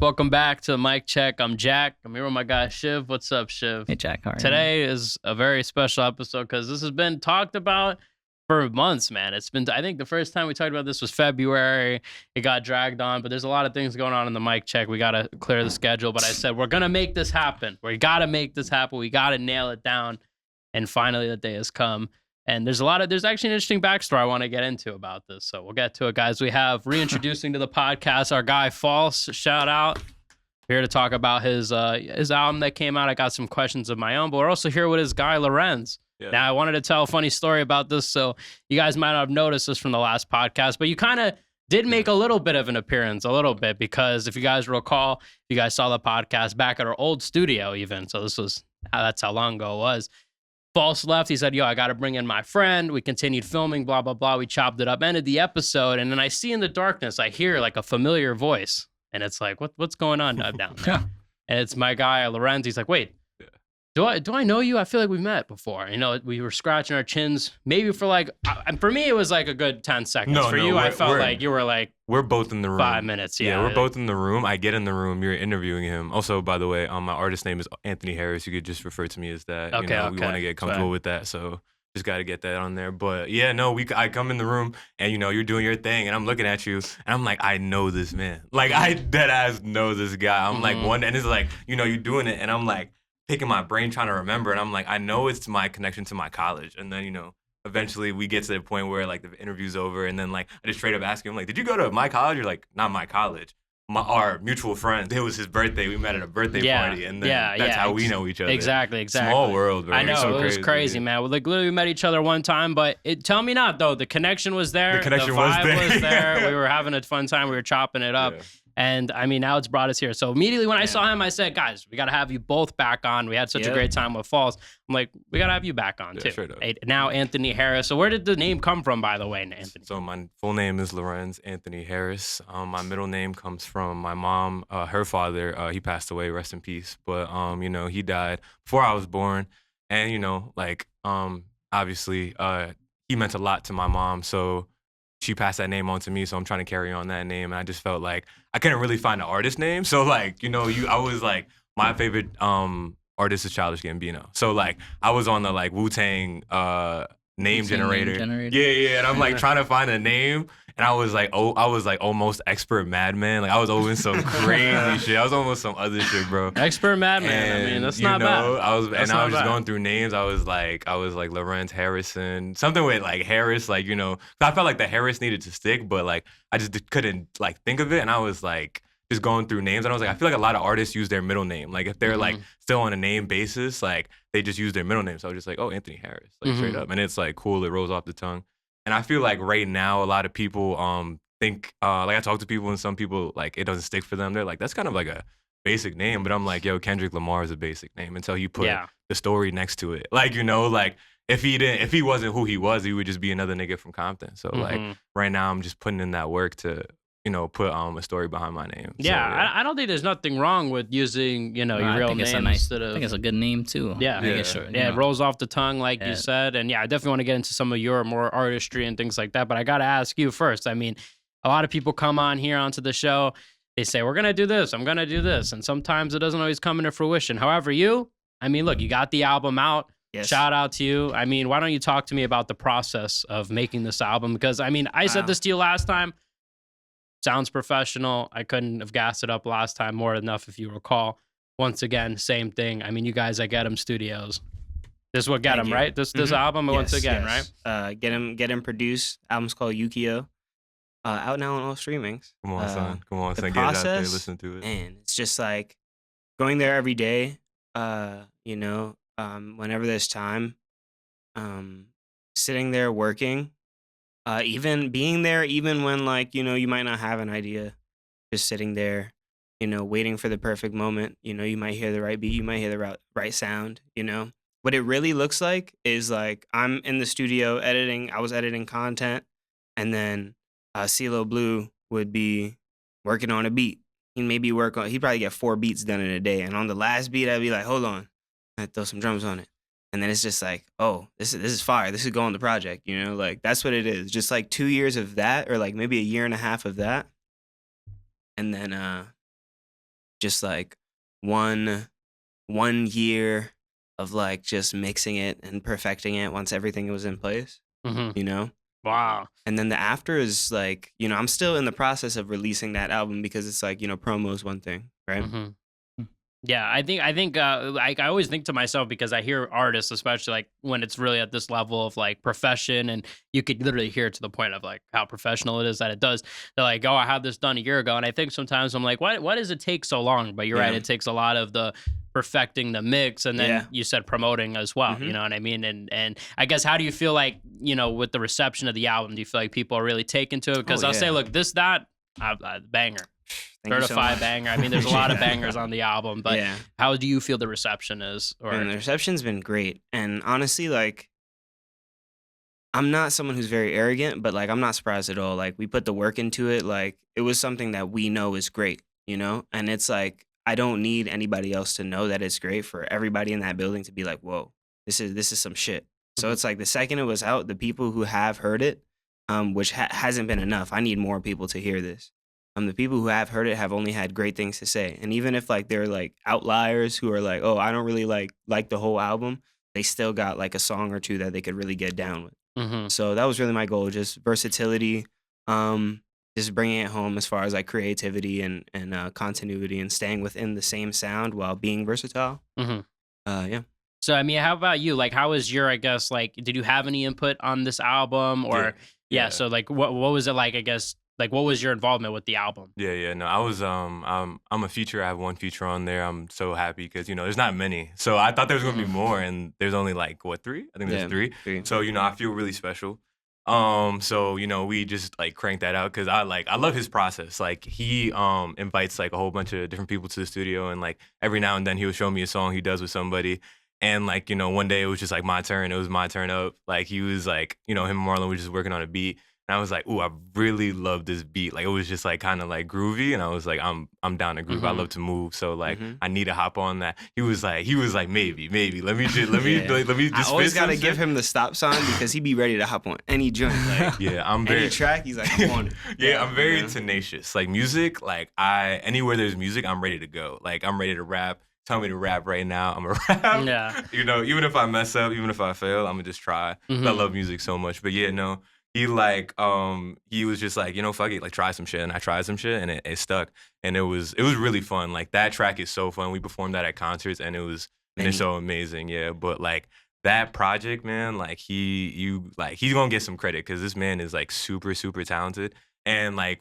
Welcome back to Mic Check. I'm Jack. I'm here with my guy Chiv. What's up, Chiv? Hey, Jack. How are you? Today is a very special episode because this has been talked about for months, man. It's been, I think the first time we talked about this was February. It got dragged on, but there's a lot of things going on in the Mic Check. We got to clear the schedule, but I said, we're going to make this happen. We got to make this happen. We got to nail it down. And finally, the day has come. And there's actually an interesting backstory I want to get into about this. So we'll get to it, guys. We have reintroducing to the podcast our guy Fxlse. Shout out. Here to talk about his album that came out. I got some questions of my own, but we're also here with his guy Lorenz. Yeah. Now I wanted to tell a funny story about this, so you guys might not have noticed this from the last podcast, but you kind of did make a little bit of an appearance, because if you guys recall, you guys saw the podcast back at our old studio even. So that's how long ago it was. Fxlse left. He said, yo, I got to bring in my friend. We continued filming, blah, blah, blah. We chopped it up, ended the episode. And then I see in the darkness, I hear like a familiar voice. And it's like, what's going on down there? And it's my guy, Lorenz. He's like, wait, do I know you? I feel like we've met before. You know, we were scratching our chins maybe for like, for me, it was like a good 10 seconds. For you, I felt like you were like, we're both in the room. 5 minutes. Yeah, we're both in the room. I get in the room. You're interviewing him. Also, by the way, my artist name is Anthony Harris. You could just refer to me as that. Okay. We want to get comfortable with that. So just got to get that on there. But yeah, no, I come in the room and, you're doing your thing and I'm looking at you and I'm like, I know this man. Like, I dead ass know this guy. I'm like, and it's like, you're doing it. And I'm like, picking my brain trying to remember. And I'm like, I know it's my connection to my college. And then, eventually we get to the point where like the interview's over. And then like, I just straight up ask him, like, did you go to my college? You're like, not my college. Our mutual friend, it was his birthday. We met at a birthday party, and then that's how we know each other. Exactly. Small world, bro. I know, it was crazy, man. We literally met each other one time, but tell me not, though. The connection was there. The vibe was there. We were having a fun time. We were chopping it up. Yeah. And, now it's brought us here. So immediately when I saw him, I said, guys, we got to have you both back on. We had such a great time with Fxlse. I'm like, we got to have you back on, too. Straight up. Now, Anthony Harris. So where did the name come from, by the way, Anthony? So my full name is Lorenz Anthony Harris. My middle name comes from my mom. Her father, he passed away, rest in peace. But, he died before I was born. And, obviously, he meant a lot to my mom. So she passed that name on to me, so I'm trying to carry on that name. And I just felt like I couldn't really find an artist name. So like, I was like, my favorite artist is Childish Gambino. So like, I was on the like Wu-Tang name generator. Yeah. And I'm like trying to find a name. And I was like almost expert madman. Like I was almost some crazy shit. I was almost some other shit, bro. Expert madman. And, that's not bad. I was just going through names. I was like Lorenz Harrison, something with like Harris, like, I felt like the Harris needed to stick, but like I just couldn't like think of it. And I was like just going through names. And I was like, I feel like a lot of artists use their middle name. Like if they're like still on a name basis, like they just use their middle name. So I was just like, oh, Anthony Harris, like straight up. And it's like cool. It rolls off the tongue. And I feel like right now, a lot of people think, like I talk to people and some people, like it doesn't stick for them. They're like, that's kind of like a basic name. But I'm like, yo, Kendrick Lamar is a basic name until you put the story next to it. Like, like if he wasn't who he was, he would just be another nigga from Compton. So like right now I'm just putting in that work to, put a story behind my name. Yeah, I don't think there's nothing wrong with using, your real name instead of... I think it's a good name, too. Yeah, it rolls off the tongue, like you said. And yeah, I definitely want to get into some of your more artistry and things like that. But I got to ask you first. A lot of people come on here onto the show. They say, we're going to do this. I'm going to do this. And sometimes it doesn't always come into fruition. However, look, you got the album out. Yes. Shout out to you. Why don't you talk to me about the process of making this album? Because, I said this to you last time. Sounds professional. I couldn't have gassed it up last time more than enough, if you recall. Once again, same thing. You guys at Get 'em Studios. This is what Get 'em, right? This album, once again, right? Get 'em produced. Album's called UKYO. Out now on all streamings. Come on, son. The Get it out there, process, listen to it. And it's just like going there every day. Whenever there's time, sitting there working. Even being there, even when like, you might not have an idea, just sitting there, waiting for the perfect moment. You might hear the right beat, you might hear the right sound, What it really looks like is like I'm in the studio editing, I was editing content, and then CeeLo Blue would be working on a beat. He'd probably get 4 beats done in a day. And on the last beat, I'd be like, hold on, I'd throw some drums on it. And then it's just like, oh, this is fire. This is go on the project, Like, that's what it is. Just like 2 years of that, or like maybe a year and a half of that. And then just like one year of like just mixing it and perfecting it once everything was in place, Mm-hmm. you know? Wow. And then the after is like, I'm still in the process of releasing that album because it's like, promo is one thing, right? Mm-hmm. Yeah, I think like I always think to myself because I hear artists, especially like when it's really at this level of like profession, and you could literally hear it to the point of like how professional it is that it does. They're like, "Oh, I had this done a year ago," and I think sometimes I'm like, "Why does it take so long?" But you're right, Yeah. it takes a lot of the perfecting the mix, and then Yeah. you said promoting as well. Mhm. You know what I mean? And I guess how do you feel like with the reception of the album? Do you feel like people are really taken to it? Because I'll say, yeah. look, this that banger. Thank you so Certified much. banger. I mean, there's a lot of Yeah. bangers on the album, but Yeah. how do you feel the reception is? And the reception's been great. And honestly, like, I'm not someone who's very arrogant, but like, I'm not surprised at all. Like, we put the work into it. Like, it was something that we know is great, And it's like, I don't need anybody else to know that it's great for everybody in that building to be like, whoa, this is some shit. So Mhm. it's like the second it was out, the people who have heard it, which hasn't been enough. I need more people to hear this. The people who have heard it have only had great things to say. And even if like they're like outliers who are like, oh, I don't really like the whole album, they still got like a song or two that they could really get down with. Mhm. So that was really my goal, just versatility, just bringing it home as far as like creativity and continuity and staying within the same sound while being versatile. Mhm. Yeah. So I mean, how about you? Like, how was your? I guess like, did you have any input on this album, or Yeah. So like, what was it like? I guess like, what was your involvement with the album? Yeah. No, I was I'm a feature. I have one feature on there. I'm so happy because there's not many. So I thought there was gonna be more, and there's only like what, 3? I think there's Yeah, 3. 3. So I feel really special. So we just like cranked that out because I love his process. Like he invites like a whole bunch of different people to the studio, and like every now and then he'll show me a song he does with somebody. And like one day it was just like my turn. It was my turn up. Like he was like him and Marlon were just working on a beat. And I was like, ooh, I really love this beat. Like it was just like kind of like groovy, and I was like, I'm down to groove. I Mhm. love to move, so like Mhm. I need to hop on that. He was like, maybe. Let me just Yeah. let me just. I always spit got to some give shit. him the stop sign because he be ready to hop on any joint. Like, Yeah, I'm any very. track, he's like, I'm on it. Yeah, I'm very you know? tenacious. Like music, like anywhere there's music, I'm ready to go. Like I'm ready to rap. Tell me to rap right now. I'm a rap. Yeah. Even if I mess up, even if I fail, I'm gonna just try. 'Cause I Mhm. love music so much. But yeah, no, he he was just like, fuck it, like try some shit. And I tried some shit and it stuck. And it was really fun. Like that track is so fun. We performed that at concerts and it's so amazing. Yeah. But like that project, man, like he's gonna get some credit because this man is like super, super talented. And like,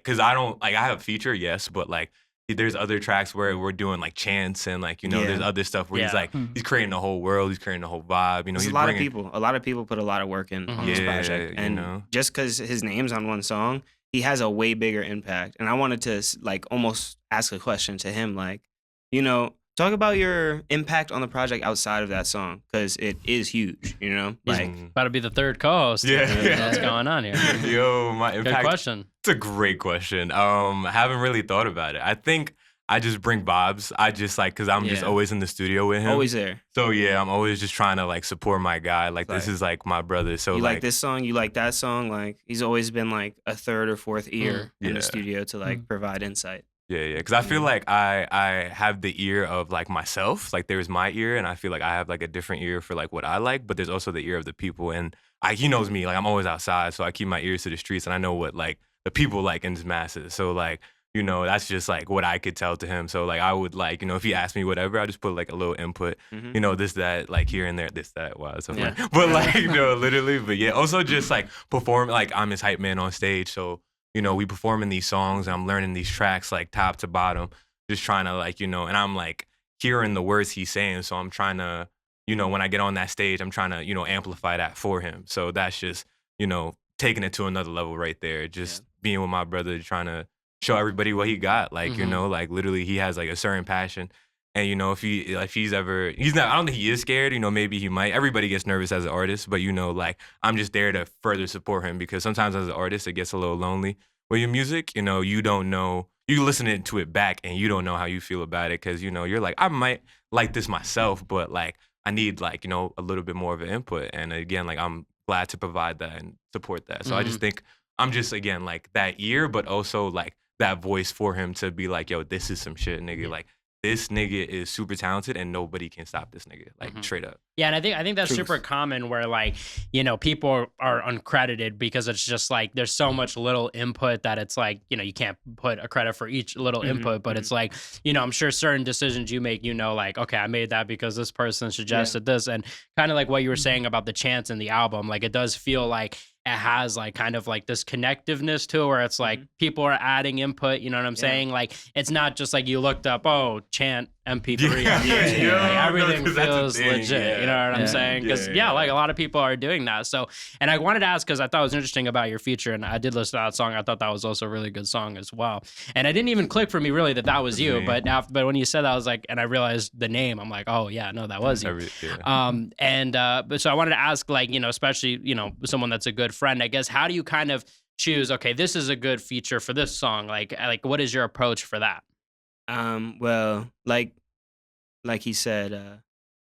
cause I don't like I have a feature, yes, but like there's other tracks where we're doing like chants and like there's Yeah. other stuff where he's Yeah. like he's creating a whole world, he's creating a whole vibe. There's He's a lot bringing a lot of people put a lot of work in on this Yeah, project, you and know. just because his name's on one song, he has a way bigger impact. And I wanted to like almost ask a question to him, like, talk about your impact on the project outside of that song because it is huge. Like, About to be the third co-host. Yeah. What's going on here? Yo, my Good impact. question. It's a great question. Haven't really thought about it. I think I just bring vibes. I just like because I'm just Yeah. always in the studio with him. always there. So yeah, I'm always just trying to like support my guy. Like this Right. is like my brother. So You like like this song, you like that song. Like, he's always been like a third or fourth ear in Yeah. the studio to like Mm. provide insight. Yeah. Because I feel like I have the ear of like myself. Like there's my ear, and I feel like I have like a different ear for like what I like. But there's also the ear of the people, and he knows me. Like I'm always outside, so I keep my ears to the streets, and I know what like the people like in his masses. So like that's just like what I could tell to him. So like I would like if he asked me whatever, I just put like a little input. Mhm. This that like here and there, this that. Wow, so Yeah. funny. But like literally. But yeah, also just like perform. Like I'm his hype man on stage, so. We performing these songs and I'm learning these tracks like top to bottom, just trying to like, and I'm like hearing the words he's saying. So I'm trying to, when I get on that stage, I'm trying to, amplify that for him. So that's just, taking it to another level right there. Just being with my brother, trying to show everybody what he got. Like, Mhm. like literally he has like a certain passion. And he's ever, he's not, I don't think he is scared, maybe he might. Everybody gets nervous as an artist, but like I'm just there to further support him because sometimes as an artist, it gets a little lonely with your music. You don't know, you listen to it back and you don't know how you feel about it because, you're like, I might like this myself, but like I need like, a little bit more of an input. And again, like I'm glad to provide that and support that. So I just think I'm just, again, like that ear, but also like that voice for him to be like, yo, this is some shit, nigga. Yeah. Like, this nigga is super talented and nobody can stop this nigga. Like, straight up. Yeah, and I think that's Truth. super common where like, you know, people are uncredited because it's just like there's so much little input that it's like, you know, you can't put a credit for each little input, but it's like, you know, I'm sure certain decisions you make, you know, like, okay, I made that because this person suggested this, and kind of like what you were saying about the chants in the album, like it does feel like it has like kind of like this connectiveness to it where it's like people are adding input, you know what I'm saying? Like it's not just like you looked up, oh, chant MP3. Like, everything feels legit, you know what I'm saying? Because like a lot of people are doing that. So, and I wanted to ask because I thought it was interesting about your future, and I did listen to that song. I thought that was also a really good song as well. And it didn't even click for me really that was you, but when you said that, I was like, and I realized the name, I'm like, oh yeah, no, that was you. But so I wanted to ask, like, you know, especially, you know, someone that's a good friend, I guess, how do you kind of choose, okay, this is a good feature for this song? Like what is your approach for that? Well, like he said,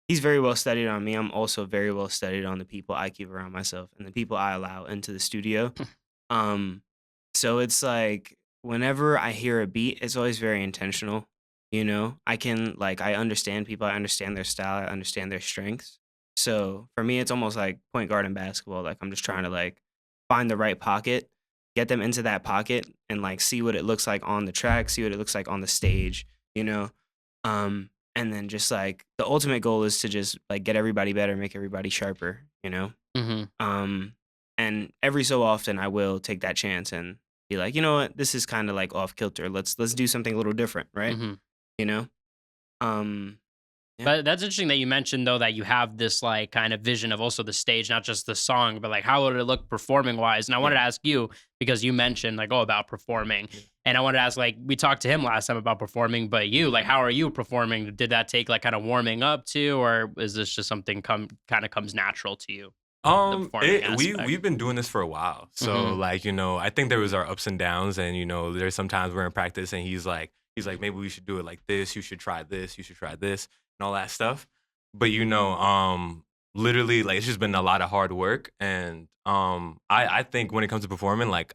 he's very well studied on me. I'm also very well studied on the people I keep around myself and the people I allow into the studio. So it's like whenever I hear a beat, it's always very intentional. You know, I understand people, I understand their style, I understand their strengths. So for me, it's almost like point guard in basketball. Like I'm just trying to like find the right pocket, get them into that pocket, and like see what it looks like on the track, see what it looks like on the stage, you know? And then just like the ultimate goal is to just like get everybody better, make everybody sharper, you know? And every so often I will take that chance and be like, you know what, this is kind of like off kilter. Let's do something a little different, right? You know? But that's interesting that you mentioned though that you have this like kind of vision of also the stage, not just the song, but like how would it look performing wise? And I wanted to ask you because you mentioned like about performing, and I wanted to ask, like, we talked to him last time about performing, but you, like, how are you performing? Did that take like kind of warming up to, or is this just something kind of comes natural to you? We've been doing this for a while, so like, you know, I think there was our ups and downs, and you know, there's sometimes we're in practice and he's like maybe we should do it like this, you should try this, and all that stuff. But you know, literally, like, it's just been a lot of hard work, and I think when it comes to performing, like,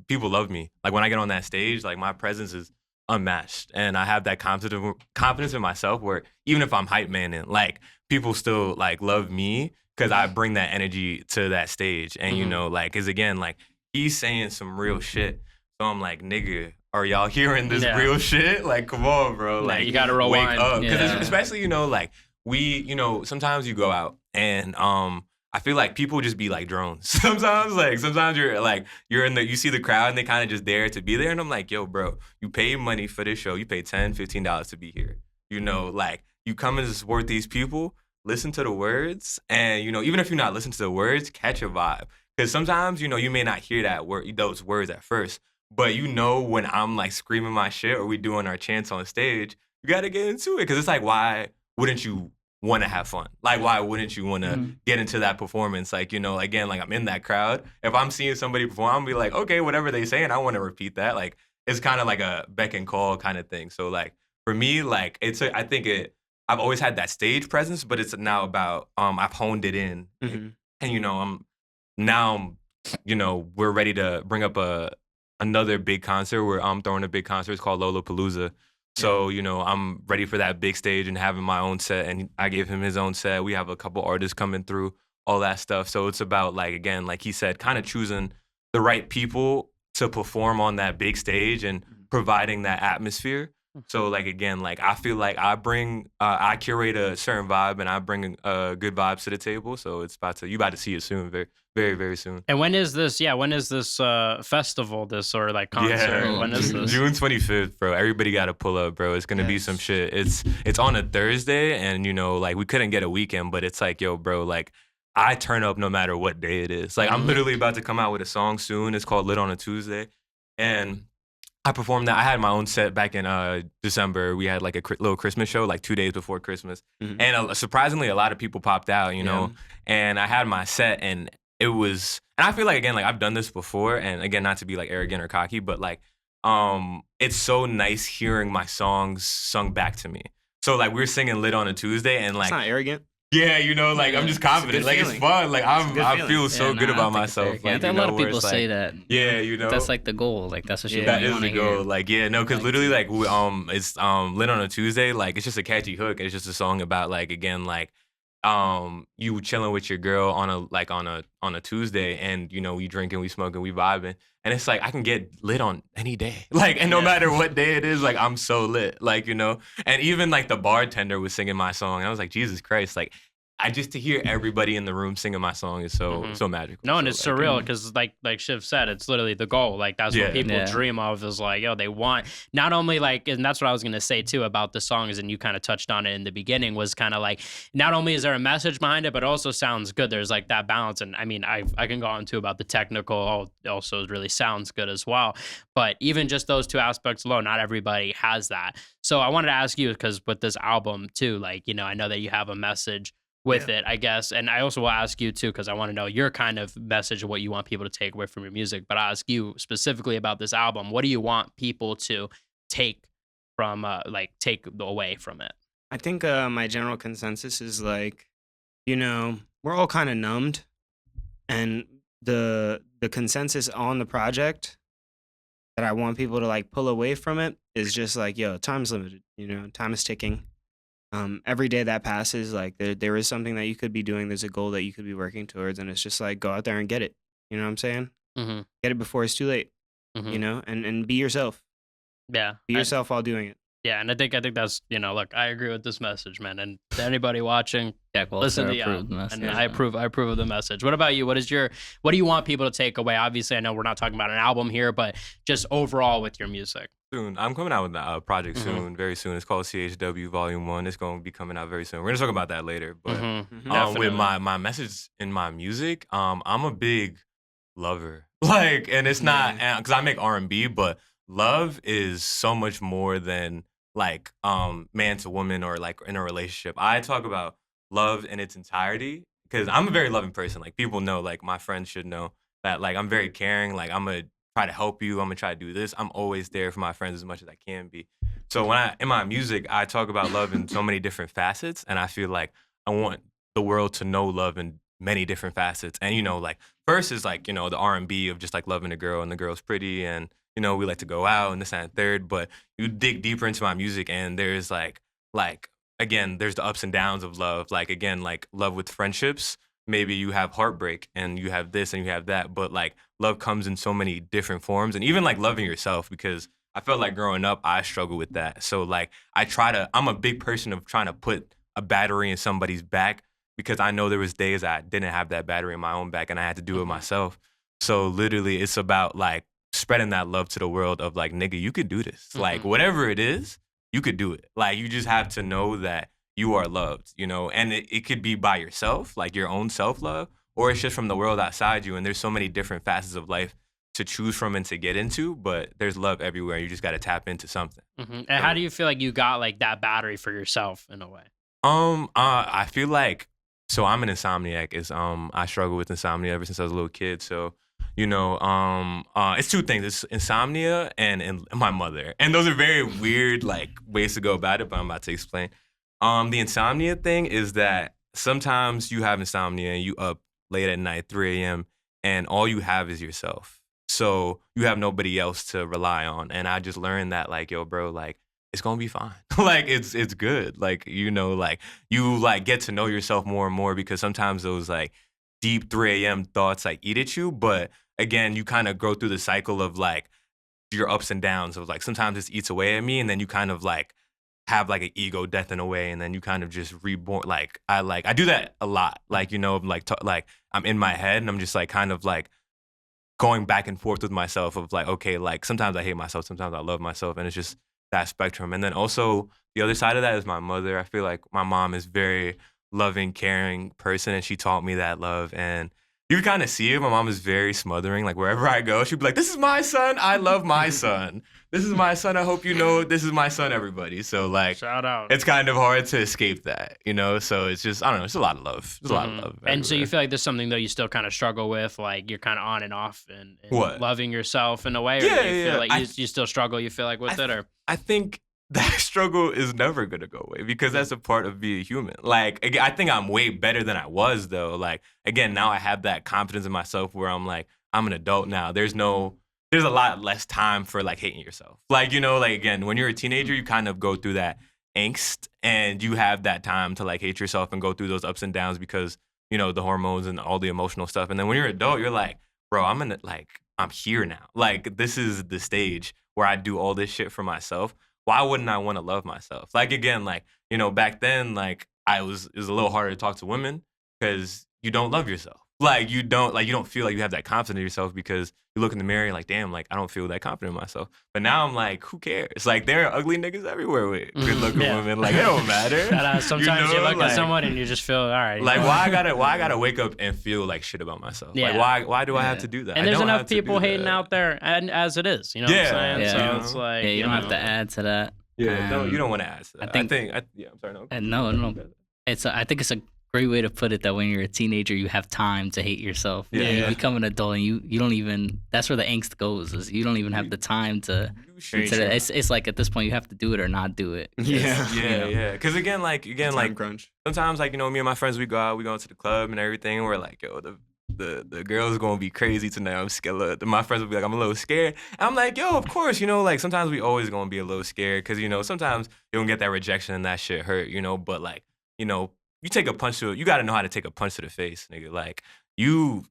people love me. Like when I get on that stage, like my presence is unmatched, and I have that confidence in myself where even if I'm hype manning, like people still like love me because I bring that energy to that stage. And you know, like, cause again, like he's saying some real shit, so I'm like, nigga, are y'all hearing this real shit? Like, come on, bro. Like, you gotta rewind. Wake up. Because especially, you know, like you know, sometimes you go out and I feel like people just be like drones. Sometimes you see the crowd and they kind of just there to be there. And I'm like, yo, bro, you paid money for this show. You paid $10, $15 to be here. You know, like you come in to support these people, listen to the words, and you know, even if you're not listening to the words, catch a vibe. Because sometimes, you know, you may not hear those words at first. But you know when I'm like screaming my shit or we doing our chants on stage, you gotta get into it. Cause it's like, why wouldn't you wanna have fun? Like, why wouldn't you wanna get into that performance? Like, you know, again, like I'm in that crowd. If I'm seeing somebody perform, I'm be like, okay, whatever they say, and I wanna repeat that. Like, it's kind of like a beck and call kind of thing. So like for me, like I've always had that stage presence, but it's now about I've honed it in. And you know, you know, we're ready to bring up another big concert where I'm throwing a big concert. It's called Lola Palooa. So, you know, I'm ready for that big stage and having my own set. And I gave him his own set. We have a couple artists coming through, all that stuff. So it's about, like, again, like he said, kind of choosing the right people to perform on that big stage and providing that atmosphere. So, like, again, like, I feel like I curate a certain vibe and I bring good vibes to the table. So it's you about to see it soon, very, very, very soon. And when is this? Yeah, when is this festival? This or like concert? Yeah. When is this? June 25th, bro. Everybody got to pull up, bro. It's gonna be some shit. It's on a Thursday, and you know, like we couldn't get a weekend, but it's like, yo, bro, like I turn up no matter what day it is. Like I'm literally about to come out with a song soon. It's called Lit on a Tuesday, and I performed that. I had my own set back in December. We had like a little Christmas show, like 2 days before Christmas, and surprisingly, a lot of people popped out, you know. And I had my set, and it was, and I feel like, again, like I've done this before, and again, not to be like arrogant or cocky, but like, it's so nice hearing my songs sung back to me. So like we're singing Lit on a Tuesday, and like, it's not arrogant. Yeah, you know, like I'm just confident. Like it's feeling. fun. Like I feeling. feel so good about myself. Yeah, I Like, think you a lot know, of where people it's say like, that. yeah, you know, That's like the goal. Like that's what you that want. You is want the to goal. hear. Like, yeah, no, because literally, like, it's lit on a Tuesday. Like, it's just a catchy hook. It's just a song about like again, like, you chilling with your girl on a Tuesday, and you know, we drinking, we smoking, we vibing, and it's like I can get lit on any day. Like, and no matter what day it is, like I'm so lit. Like, you know, and even like the bartender was singing my song. And I was like, Jesus Christ, like. I just to hear everybody in the room singing my song is so magical. No, and So, it's like, surreal because like Chiv said, it's literally the goal. Like that's what people dream of is like, yo, they want not only like, and that's what I was gonna say too about the songs, and you kind of touched on it in the beginning, was kind of like not only is there a message behind it, but it also sounds good. There's like that balance, and I mean, I can go on too about the technical. Also, really sounds good as well. But even just those two aspects alone, not everybody has that. So I wanted to ask you because with this album too, like you know, I know that you have a message with it, I guess. And I also will ask you too, because I want to know your kind of message of what you want people to take away from your music. But I'll ask you specifically about this album. What do you want people to take from, take away from it? I think my general consensus is like, you know, we're all kind of numbed, and the consensus on the project that I want people to like pull away from it is just like, yo, time's limited. You know, time is ticking. Every day that passes, like there is something that you could be doing. There's a goal that you could be working towards, and it's just like go out there and get it. You know what I'm saying? Mm-hmm. Get it before it's too late. Mm-hmm. You know, and be yourself. Yeah, be yourself while doing it. Yeah, and I think that's look, I agree with this message, man. And to anybody watching, listen to and I approve of the message. What about you? What do you want people to take away? Obviously, I know we're not talking about an album here, but just overall with your music. Soon. I'm coming out with a project soon, very soon. It's called CHW Volume 1. It's going to be coming out very soon. We're going to talk about that later. But with my message in my music, I'm a big lover. Like, and it's not, because I make R&B, but love is so much more than like man to woman or like in a relationship. I talk about love in its entirety because I'm a very loving person. Like people know, like my friends should know that like I'm very caring. Like I'm a try to help you. I'm gonna try to do this. I'm always there for my friends as much as I can be. So when in my music, I talk about love in so many different facets, and I feel like I want the world to know love in many different facets. And you know, like first is like, you know, the R&B of just like loving a girl and the girl's pretty and you know, we like to go out and this and third. But you dig deeper into my music and there's like again, there's the ups and downs of love. Like again, like love with friendships. Maybe you have heartbreak and you have this and you have that, but like love comes in so many different forms and even like loving yourself because I felt like growing up, I struggle with that. So like I'm a big person of trying to put a battery in somebody's back because I know there was days I didn't have that battery in my own back and I had to do it myself. So literally it's about like spreading that love to the world of like, nigga, you could do this. Like whatever it is, you could do it. Like you just have to know that you are loved, you know, and it could be by yourself, like your own self-love, or it's just from the world outside you. And there's so many different facets of life to choose from and to get into, but there's love everywhere. You just got to tap into something. And how do you feel like you got like that battery for yourself in a way? I feel like, so I'm an insomniac. I struggle with insomnia ever since I was a little kid. So, you know, it's two things. It's insomnia and my mother. And those are very weird, like, ways to go about it, but I'm about to explain. The insomnia thing is that sometimes you have insomnia and you up late at night, 3 a.m., and all you have is yourself. So you have nobody else to rely on. And I just learned that, like, yo, bro, like, it's gonna be fine. Like, it's good. Like, you know, like, you, like, get to know yourself more and more because sometimes those, like, deep 3 a.m. thoughts, like, eat at you. But, again, you kind of go through the cycle of, like, your ups and downs of, like, sometimes this eats away at me, and then you kind of, like, have like an ego death in a way, and then you kind of just reborn. Like I do that a lot. Like, you know, like I'm in my head and I'm just like kind of like going back and forth with myself of like, okay, like sometimes I hate myself, sometimes I love myself, and it's just that spectrum. And then also the other side of that is my mother. I feel like my mom is very loving, caring person, and she taught me that love. And you kind of see it. My mom is very smothering. Like wherever I go, she'd be like, "This is my son. I love my son. This is my son. I hope you know this is my son, everybody." So like, shout out. It's kind of hard to escape that, you know? So it's just, I don't know, it's a lot of love. There's a lot of love. And so you feel like there's something though you still kind of struggle with, like you're kind of on and off and what? Loving yourself in a way? Or Yeah, do you feel like you still struggle, you feel like with it? Or I think that struggle is never gonna go away because that's a part of being human. Like, I think I'm way better than I was though. Like, again, now I have that confidence in myself where I'm like, I'm an adult now. There's a lot less time for like hating yourself. Like, you know, like again, when you're a teenager, you kind of go through that angst and you have that time to like hate yourself and go through those ups and downs because, you know, the hormones and all the emotional stuff. And then when you're an adult, you're like, bro, I'm here now. Like, this is the stage where I do all this shit for myself. Why wouldn't I want to love myself? Like, again, like, you know, back then, like, it was a little harder to talk to women because you don't love yourself. Like, you don't feel like you have that confidence in yourself because you look in the mirror and like, damn, like, I don't feel that confident in myself. But now I'm like, who cares? Like, there are ugly niggas everywhere with good-looking women. Like, it don't matter. Sometimes you look at someone and you just feel, all right. Like, why I gotta wake up and feel like shit about myself? Yeah. Like, why do I have to do that? And there's enough people hating out there, and as it is, you know what I'm saying? Yeah. So You know? it's like, you don't have to add to that. Yeah, no, you don't want to ask that. I think I'm sorry, no. No. I think it's a great way to put it that when you're a teenager, you have time to hate yourself. Yeah. You become an adult and you don't even, that's where the angst goes, is you don't even have the time to, it's like at this point you have to do it or not do it. Yeah. Because again, like crunch. sometimes, like, you know, me and my friends, we go into the club and everything. And we're like, yo, the girl's gonna be crazy tonight. I'm scared. My friends will be like, I'm a little scared. And I'm like, yo, of course, you know, like sometimes we always gonna be a little scared because, you know, sometimes you don't get that rejection and that shit hurt, you know. But like, you know, you gotta know how to take a punch to the face, nigga. Like, you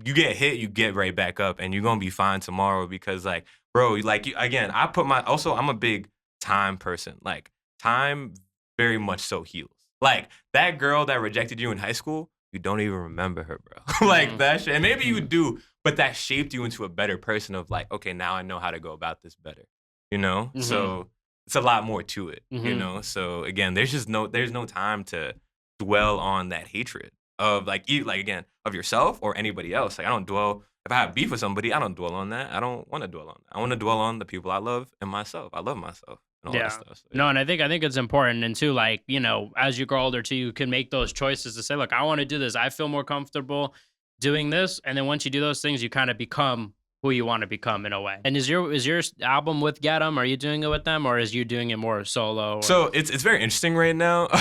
get hit, you get right back up, and you're gonna be fine tomorrow because, like, bro, like, again, I'm a big time person. Like, time very much so heals. Like, that girl that rejected you in high school, you don't even remember her, bro. Like, that shit. And maybe you do, but that shaped you into a better person of like, okay, now I know how to go about this better, you know? Mm-hmm. So it's a lot more to it, you Mhm. know? So again, there's no time to dwell on that hatred of like again, of yourself or anybody else. Like, if I have beef with somebody, I don't dwell on that. I don't want to dwell on that. I want to dwell on the people I love and myself. I love myself. And all that stuff. So, No, and I think it's important, and too, like, you know, as you grow older too, you can make those choices to say, look, I want to do this. I feel more comfortable doing this, and then once you do those things, you kind of become who you want to become in a way. And is your album with Get 'em? Are you doing it with them, or is you doing it more solo? Or? So it's very interesting right now. So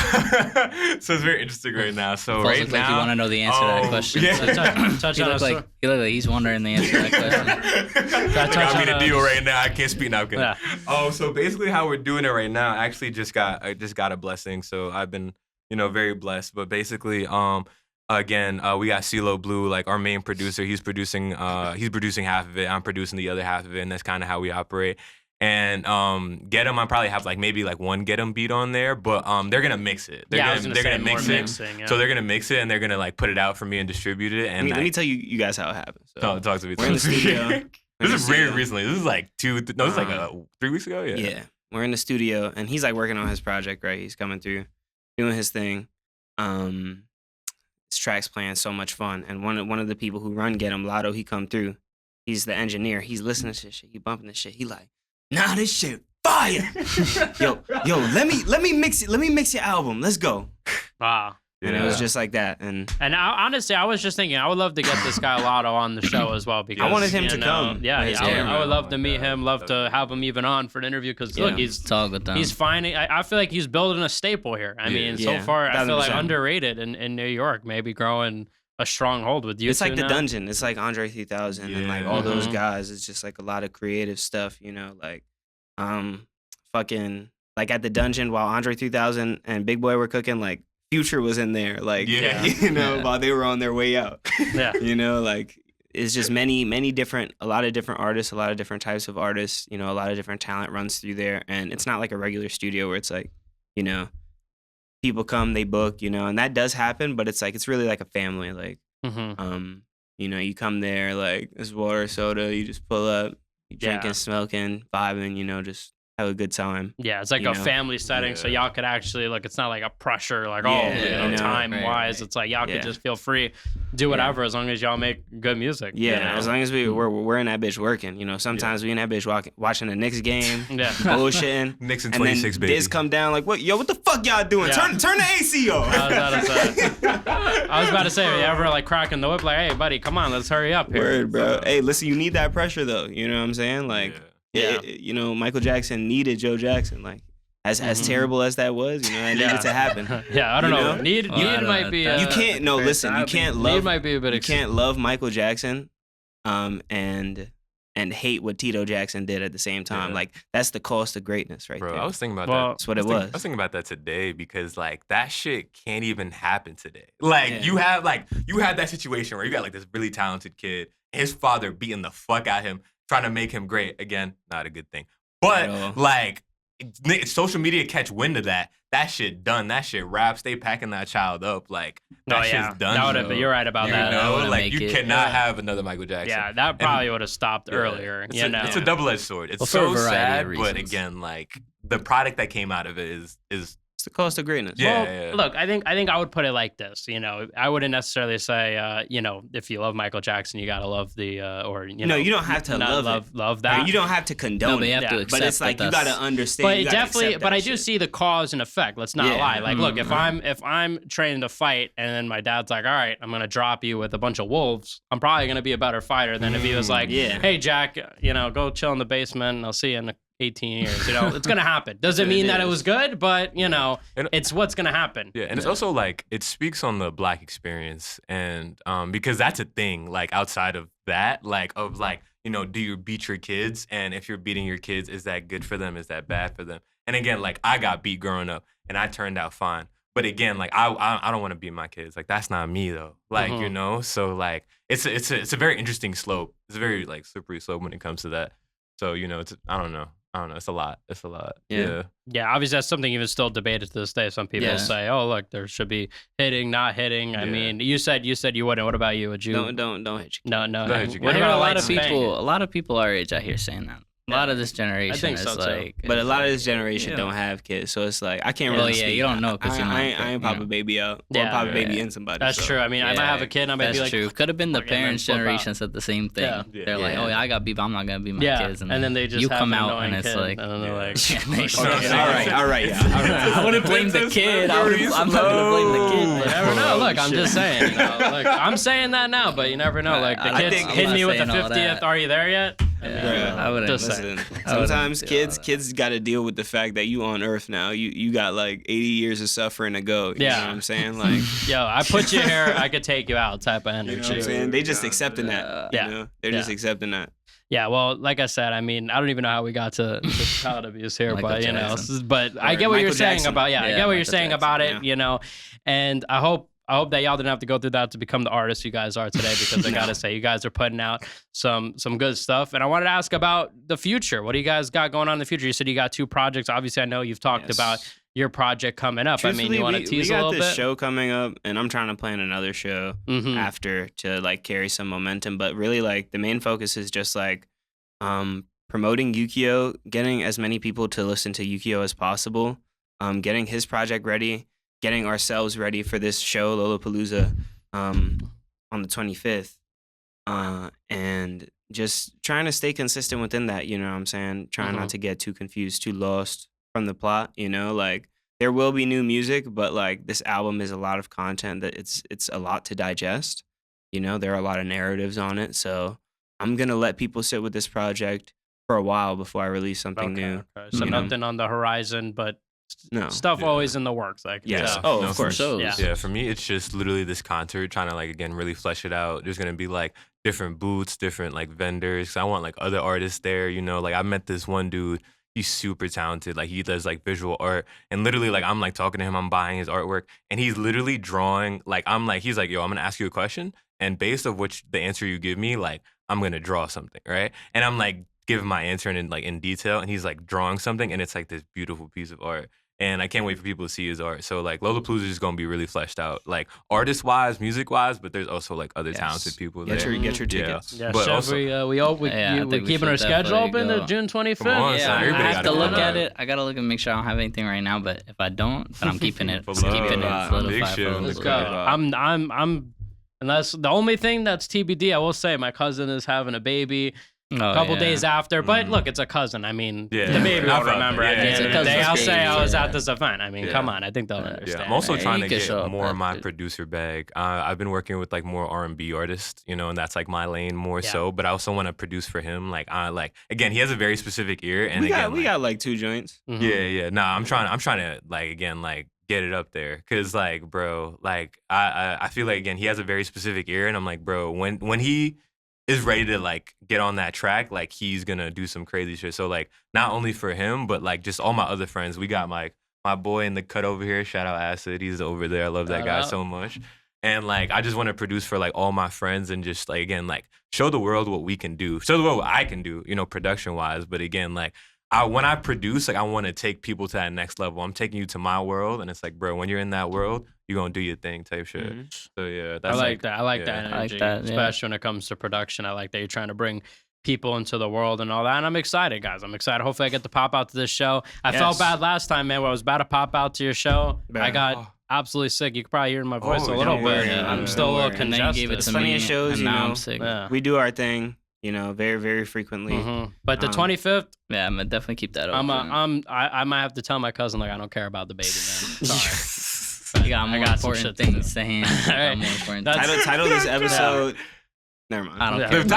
right Like now, you want to know the answer to that question. Yeah. So touch He on look like he's wondering the answer to that question. Got me the deal right now. I can't speak now. Yeah. Oh, so basically how we're doing it right now, I actually just got a blessing. So I've been, you know, very blessed. But basically, again, we got CeeLo Blue, like our main producer. He's producing half of it. I'm producing the other half of it, and that's kind of how we operate. And Get 'em, I probably have like maybe like one Get 'em beat on there, but they're gonna mix it. They're gonna mix it. Mixing, yeah. So they're gonna mix it and they're gonna like put it out for me and distribute it. And Let me tell you guys how it happened. So, talk to me. we're in the studio. This is very recently. This is like 3 weeks ago. Yeah, we're in the studio, and he's like working on his project. Right, he's coming through, doing his thing. His track's playing, so much fun. And one of the people who run Get 'em, Lotto, he come through. He's the engineer. He's listening to this shit. He bumping this shit. He like, nah, this shit fire. yo, let me mix it. Let me mix your album. Let's go. Wow. And it was just like that. And honestly, I was just thinking, I would love to get this guy Lotto on the show as well, because I wanted him to know, come. Yeah, His I would love to Oh my meet God. him. Love to have him even on for an interview, because look, he's talk with them. finding. I feel like he's building a staple here. I mean, so Yeah, far, I feel like 1,000%. underrated in New York. Maybe growing a stronghold with you. it's like two the now. Dungeon. It's like Andre 3000 and like all those Mhm. guys. It's just like a lot of creative stuff, you know, like fucking like at the Dungeon while Andre 3000 and Big Boy were cooking, like Future was in there, like Yeah. you know, while they were on their way out. Yeah. You know, like it's just many different, a lot of different artists, a lot of different types of artists, you know, a lot of different talent runs through there. And it's not like a regular studio where it's like, you know, people come, they book, you know, and that does happen, but it's like, it's really like a family. Like, Mhm. you know, you come there, like, there's water, soda, you just pull up, you drinking, Yeah. smoking, vibing, you know, just have a good time. Yeah, it's like You a know? family setting, so y'all could actually look. It's not like a pressure, like Yeah, yeah, time right, wise. right. It's like y'all Yeah. could just feel free, do whatever, as long as y'all make good music. Yeah, you know? as long as we're in that bitch working, you know, sometimes we in that bitch watching the Knicks game, Yeah. bullshitting. Knicks in And then 26, baby. Diz come down like, what the fuck y'all doing? Yeah. Turn the AC on. I was about to say, you ever like cracking the whip, like, hey, buddy, come on, let's hurry up here. Word, bro. Hey, listen, you need that pressure though. You know what I'm saying? Like, Yeah. you know, Michael Jackson needed Joe Jackson. Like, As terrible as that was, you know, that needed to happen. Yeah, I don't You know. know? Need might be. You can't. No, listen. You can't Need love. might be a bit. You can't love Michael Jackson, and hate what Tito Jackson did at the same time. Yeah. Like that's the cost of greatness, right Bro, there. I was thinking about Well, that. That's what it I was. was thinking about that today because like that shit can't even happen today. Like Yeah. you have that situation where you got like this really talented kid, his father beating the fuck out of him, trying to make him great. Again, not a good thing. But At all. like social media catch wind of that. That shit done. That shit wraps. They packing that child up. Like that shit's done. That would have been. You're right about You that. know, wouldn't like make you it. cannot have another Michael Jackson. Yeah, that probably would have stopped Yeah. earlier. It's You a, know, it's a double-edged sword. It's Well, for a so variety sad, of but reasons. again, like the product that came out of it is It's the cost of greatness. Yeah. Well, look, I think I would put it like this. You know, I wouldn't necessarily say, you know, if you love Michael Jackson, you gotta love the, or you know, No, you don't have to not love love Or that. you don't have to condone No, but you it. have to Yeah. accept But it's like that you that's- gotta understand. But you it gotta definitely, accept but that I do shit. see the cause and effect. Let's not Yeah. lie. Like, look, if Mhm. I'm training to fight, and then my dad's like, "All right, I'm gonna drop you with a bunch of wolves," I'm probably gonna be a better fighter than if he was like, Yeah. "Hey, Jack, you know, go chill in the basement, and I'll see you in 18 years." You know, it's gonna happen. Doesn't mean that it was good, but you know, And- it's what's gonna happen. Yeah, and it's also like it speaks on the Black experience, and because that's a thing. Like outside of that, like you know, do you beat your kids? And if you're beating your kids, is that good for them? Is that bad for them? And again, like I got beat growing up, and I turned out fine. But again, like I don't want to beat my kids. Like that's not me though. Like you know, so like it's a very interesting slope. It's a very like slippery slope when it comes to that. So you know, it's I don't know. It's a lot. Yeah. Yeah, obviously that's something even still debated to this day. Some people Yeah. say, "Oh, look, there should be hitting, not hitting." I Yeah. mean, you said you wouldn't. What about you? Would you? Don't hit you. No. Don't hit your What kid. about a like lot of spanking? people. A lot of people our age out here saying that. A lot of this generation think is so, too. like. But a is lot of like, this generation yeah. don't have kids, so it's like I can't Well, really. yeah, speak. you don't know 'cause you're not, I ain't you pop a know. baby out or Yeah. pop a baby Yeah. in somebody. That's so. true. I mean, I might have a kid, and I might That's be like, true. Could have been the fuck it, and then parents' flip out. generation said the same thing. Yeah. They're like, Yeah. "Oh yeah, I got beat, but I'm not gonna beat my yeah, kids." and then they just you have come an out annoying and it's kid, like, and then they're like, Yeah, they okay, should. All right, yeah. All right. I wouldn't blame the kid. I'm not gonna blame the kid. You But never know. Look, I'm just saying. You know, look, I'm saying that now, but you never know. Like the I kid's think- hitting I'm me not with the saying all 50th. that. Are you there yet? Yeah, I wouldn't. Just Listen, saying. sometimes do all that. kids got to deal with the fact that you on Earth now. You got like 80 years of suffering to go. You Yeah. know what I'm saying? Like, Yo, I put you here. I could take you out. Type of you know what energy. I'm saying? They just accepting that. Yeah. You know? They're just accepting that. Yeah, well, like I said, I mean, I don't even know how we got to child abuse here, Michael but you know, Jackson. but I get what you're Michael saying Jackson. about I get what you're Michael saying Jackson, about it, yeah. you know, and I hope that y'all didn't have to go through that to become the artists you guys are today, because I gotta say, you guys are putting out some good stuff. And I wanted to ask about the future. What do you guys got going on in the future? You said you got 2 projects. Obviously, I know you've talked Yes. about your project coming up. I mean, Truthfully, you want to we tease a got little this bit? show coming up, and I'm trying to plan another show Mhm. after to like carry some momentum. But really, like the main focus is just like promoting UKYO, getting as many people to listen to UKYO as possible, getting his project ready, getting ourselves ready for this show, Lola Palooa, on the 25th, and just trying to stay consistent within that. You know what I'm saying? Trying Mhm. not to get too confused, too lost from the plot. You know, like there will be new music, but like this album is a lot of content that it's a lot to digest. You know, there are a lot of narratives on it, so I'm gonna let people sit with this project for a while before I release something new. Okay. So you know? nothing on the horizon, but No. stuff Yeah. always in the works. I can Yes. tell. Oh, No, of for course. shows. Yeah. Yeah, for me, it's just literally this concert, trying to like again really flesh it out. There's gonna be like different booths, different like vendors. I want like other artists there. You know, like I met this one dude. He's super talented. Like he does like visual art, and literally like I'm like talking to him. I'm buying his artwork, and he's literally drawing. Like he's like, yo, I'm gonna ask you a question, and based of which the answer you give me, like I'm gonna draw something, right? And I'm like giving my answer in detail, and he's like drawing something, and it's like this beautiful piece of art. And I can't wait for people to see his art. So like Lola Palooa is just gonna be really fleshed out, like artist wise, music wise, but there's also like other Yes. talented people Get there. your Yeah. tickets. Yeah, But Chiv, also- we're Yeah, I we're think we keeping our should schedule definitely open to go. June 25th. Come on, Yeah, son, I everybody have gotta to go look at live. it. I gotta look and make sure I don't have anything right now. But if I don't, then I'm keeping it. For I'm keeping love. it solidified. Big for shit. a Let's little go. bit. I'm unless the only thing that's TBD, I will say my cousin is having a baby Oh, couple yeah. days after. But look, it's a cousin. I mean, Yeah. the baby I will felt remember that. at the Yeah, end of it's the a day. I'll cousin's say I was baby, at yeah. this event. I mean, Yeah. come on. I think they'll Yeah. understand. Yeah, I'm also Yeah, trying you to can get show up more of my after. producer bag. I've been working with like more R&B artists, you know, and that's like my lane more Yeah. so. But I also want to produce for him. Like, again, he has a very specific ear, and we got again, we got like 2 joints. Mhm. yeah. Nah, I'm trying to like again like get it up there, cause like bro, like I feel like again he has a very specific ear, and I'm like bro, when he is ready to like get on that track, like he's gonna do some crazy shit. So like not only for him, but like just all my other friends. We got my boy in the cut over here. Shout out Acid, he's over there. I love that Shout guy out. so much. And like I just want to produce for like all my friends and just like again like show the world what we can do, show the world what I can do, you know, production wise. But again like. When I produce, like I want to take people to that next level. I'm taking you to my world, and it's like, bro, when you're in that world, you're gonna do your thing, type shit. Mhm. So yeah, I that's like that. I like yeah. that I like energy, that, yeah. especially when it comes to production. I like that you're trying to bring people into the world and all that. And I'm excited, guys. I'm excited. Hopefully, I get to pop out to this show. I felt Yes. bad last time, man, where I was about to pop out to your show. Bad. I got absolutely sick. You can probably hear in my voice Oh, a little don't bit. worry, I'm man. still a Don't little worry. And then you congested. gave it It's to funny me, it shows, and you now know. I'm sick. Yeah. We do our thing, you know, very, very frequently. But the 25th, Yeah, I'm gonna definitely keep that I open. might have to tell my cousin like I don't care about the baby, man. Sorry. You got more I got some important shit to things to handle. All right. More important That's- things. Title this episode. Never mind. I don't Yeah. care. The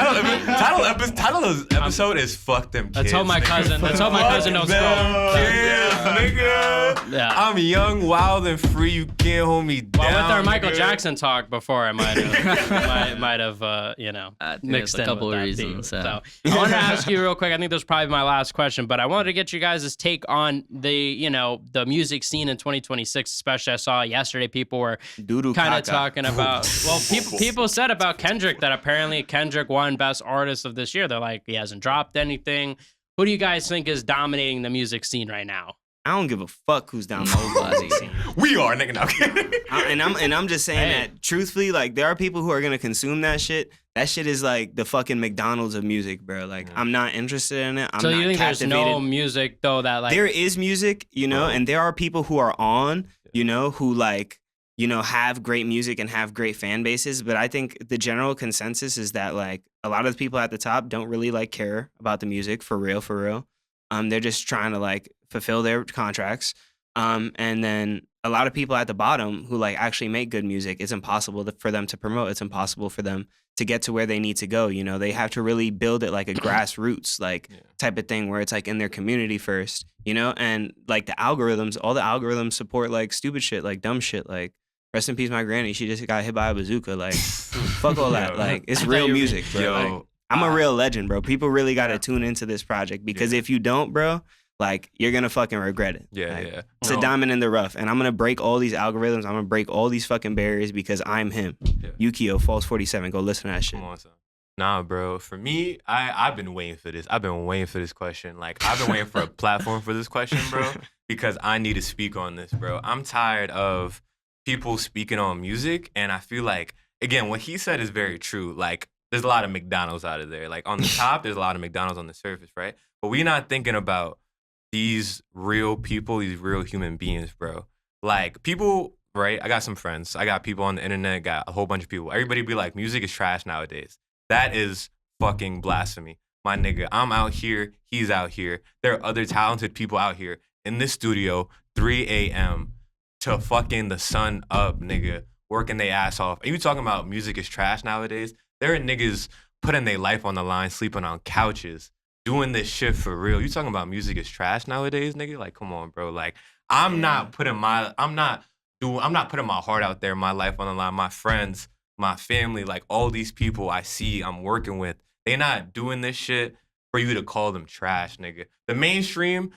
title of this episode is "Fuck Them Kids." Let's hope my cousin. Let's hope my cousin knows. Them kids, nigga. Yeah. I'm young, wild, and free. You can't hold me down. Well, with our Michael nigga. Jackson talk before, I might have, you know, mixed There's a in couple with of that reasons. theme. So I want to ask you real quick. I think this was probably my last question, but I wanted to get you guys' take on the music scene in 2026. Especially, I saw yesterday people were Doodoo kind of caca. talking about. Well, people said about Kendrick that apparently Kendrick won Best Artist of this year. They're like he hasn't dropped anything. Who do you guys think is dominating the music scene right now? I don't give a fuck who's down the Nobody. scene. We are, nigga. No, I'm kidding. And I'm just saying Hey. that truthfully, like there are people who are gonna consume that shit. That shit is like the fucking McDonald's of music, bro. Like I'm not interested in it. I'm So not you think there's captivated. no music though that like There is music, you know, and there are people who are on, you know, who like, you know, have great music and have great fan bases. But I think the general consensus is that like a lot of the people at the top don't really like care about the music for real, for real. They're just trying to like fulfill their contracts. And then a lot of people at the bottom who like actually make good music, it's impossible for them to promote. It's impossible for them to get to where they need to go. You know, they have to really build it like a grassroots like type of thing where it's like in their community first, you know, and like the algorithms, all the algorithms support like stupid shit, like dumb shit, like rest in peace, my granny. She just got hit by a bazooka. Like, fuck all that. Yo. Like, it's I thought real you were- music, bro. Yo, Like, I'm a real legend, bro. People really got to tune into this project because if you don't, bro, like, you're going to fucking regret it. Yeah, Like, yeah. It's a diamond in the rough. And I'm going to break all these algorithms. I'm going to break all these fucking barriers because I'm him. Yeah. UKYO, False 47. Go listen to that shit. Come on, son. Nah, bro. For me, I've been waiting for this. I've been waiting for this question. Like, I've been waiting for a platform for this question, bro, because I need to speak on this, bro. I'm tired of people speaking on music, and I feel like, again, what he said is very true. Like, there's a lot of McDonald's out of there. Like, on the top, there's a lot of McDonald's on the surface, right? But we're not thinking about these real people, these real human beings, bro. Like, people, right? I got some friends. I got people on the internet, got a whole bunch of people. Everybody be like, music is trash nowadays. That is fucking blasphemy. My nigga, I'm out here, he's out here. There are other talented people out here in this studio, 3 a.m. to fucking the sun up, nigga, working their ass off. And you talking about music is trash nowadays? There are niggas putting their life on the line, sleeping on couches, doing this shit for real. You talking about music is trash nowadays, nigga? Like, come on, bro. Like, I'm not putting my heart out there, my life on the line, my friends, my family, like all these people I see I'm working with, they not doing this shit for you to call them trash, nigga. The mainstream